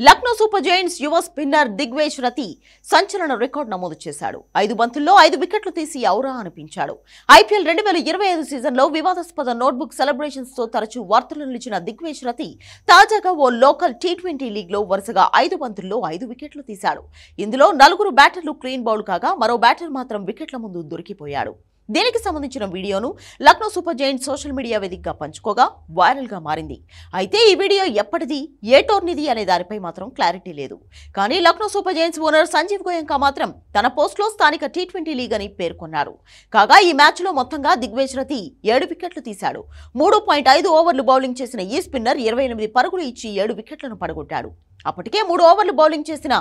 Lucknow super Giants యువ spinner Digvesh రతి సంచలన record నమోదు చేశాడు. 5 బంతుల్లో 5 వికెట్లు తీసి ఔరా అనిపించాడు. ఐపీఎల్ 2025 సీజన్లో వివాదాస్పద నోట్బుక్ సెలబ్రేషన్స్ తో తరచూ వార్తలు నిలిచిన దిగ్వేష్ రతి తాజాగా ఓ లోకల్ టీ20 లీగ్లో వరుసగా 5 బంతుల్లో 5 వికెట్లు తీశాడు. ఇందులో 4 బ్యాటర్లు క్లీన్ బౌల్డ్ కాగా మరో బ్యాటర్ మాత్రం వికెట్ల ముందు దొరికిపోయాడు. దీనికి సంబంధించిన వీడియోను Lucknow super Giants social media వేదికగా పంచుకోగా వైరల్ గా మారింది. అయితే ఈ వీడియో ఎప్పటిది, ఏ టోర్నీది అనే దానిపై మాత్రం క్లారిటీ లేదు. కానీ Lucknow super giants owner Sanjiv Goenka మాత్రం తన పోస్ట్లో స్థానిక టీ20 లీగ్ అని పేర్కొన్నారు. కాగా ఈ మ్యాచ్ లో మొత్తంగా దిగ్వేష్ రతి 7 వికెట్లు తీశాడు. 3.5 ఓవర్లు బౌలింగ్ చేసిన ఈ స్పిన్నర్ 28 పరుగులు ఇచ్చి 7 వికెట్లను పడగొట్టాడు. అప్పటికే 3 ఓవర్లు బౌలింగ్ చేసిన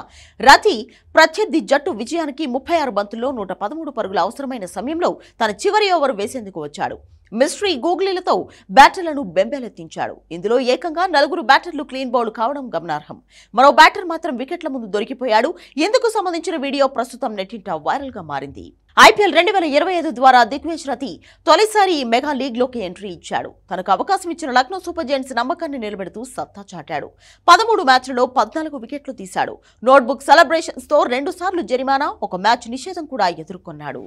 రతి ప్రత్యర్థి జట్టు విజయానికి 36 బంతుల్లో 113 పరుగులు అవసరమైన సమయంలో తన చివరి ఓవర్ వేసేందుకు వచ్చాడు. మిస్టరీ గూగ్లీలతో బ్యాటర్లను బెంబేలెత్తించాడు. ఇందులో ఏకంగా 4 బ్యాటర్లు క్లీన్ బౌల్డ్ కావడం గమనార్హం. మరో బ్యాటర్ మాత్రం వికెట్ల ముందు దొరికిపోయాడు. ఇందుకు సంబంధించిన వీడియో ప్రస్తుతం నెట్టింట వైరల్ గా మారింది. ఐపీఎల్ 2025 ద్వారా దిగ్వేష్ రతి తొలిసారి ఈ మెగా లీగ్ లోకి ఎంట్రీ ఇచ్చాడు. తనకు అవకాశం ఇచ్చిన లక్నో సూపర్ జైంట్స్ నమ్మకాన్ని నిలబెడుతూ సత్తా చాటాడు. 13 మ్యాచ్లలో 14 వికెట్లు తీశాడు. నోట్బుక్ సెలబ్రేషన్స్ తో 2 సార్లు జరిమానా, 1 మ్యాచ్ నిషేధం కూడా ఎదుర్కొన్నాడు.